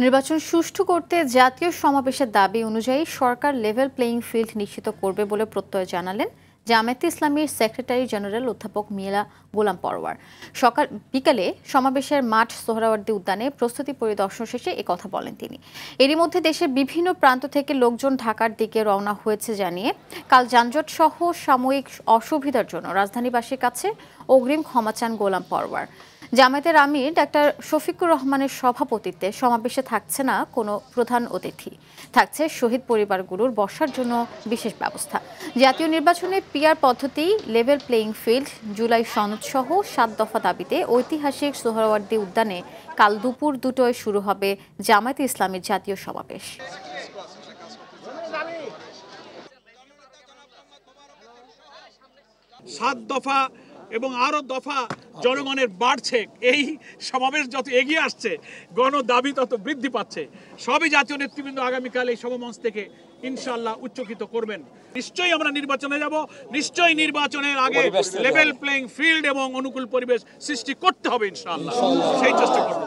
নির্বাচন সুষ্ঠু করতে জাতীয় সমাবেশের দাবি অনুযায়ী সরকার লেভেল প্লেইং ফিল্ড নিশ্চিত করবে বলে প্রত্যয় জানালেন জামায়াতে ইসলামীর সেক্রেটারি জেনারেল অধ্যাপক মিলা গোলাম পরওয়ার। বিকালে সমাবেশের মাঠ সোহরাওয়ার্দী উদ্যানে প্রস্তুতি পরিদর্শন শেষে কথা বলেন তিনি। এরই মধ্যে দেশের বিভিন্ন প্রান্ত থেকে লোকজন ঢাকার দিকে রওনা হয়েছে জানিয়ে কাল যানজট সহ সাময়িক অসুবিধার জন্য রাজধানীবাসীর কাছে অগ্রিম ক্ষমা চান গোলাম পরওয়ার। জামায়াতের আমির ডাক্তার শফিকুর রহমানের সভাপতিত্বে সমাবেশে থাকছে না কোনো প্রধান অতিথি, থাকছে শহীদ পরিবারগুলোর বসার জন্য বিশেষ ব্যবস্থা। জাতীয় নির্বাচনে পিআর পদ্ধতি, লেভেল প্লেইং ফিল্ড, জুলাই সনদ সহ ৭ দফা দাবিতে ঐতিহাসিক সোহরাওয়ার্দী উদ্যানে কাল দুপুর ২টোয় শুরু হবে জামায়াতে ইসলামীর জাতীয় সমাবেশ। ৭ দফা এবং আরো দফা জনগণের বাড়ছে। এই সমাবেশ যত এগিয়ে আসছে গণ দাবি তত বৃদ্ধি পাচ্ছে। সবই জাতীয় নেতৃবৃন্দ আগামীকাল এই সমাবেশ থেকে ইনশাআল্লাহ উচ্চকিত করবেন। নিশ্চয়ই আমরা নির্বাচনে যাব, নিশ্চয়ই নির্বাচনের আগে লেভেল প্লেইং ফিল্ড এবং অনুকূল পরিবেশ সৃষ্টি করতে হবে ইনশাআল্লাহ, সেই চেষ্টা করব।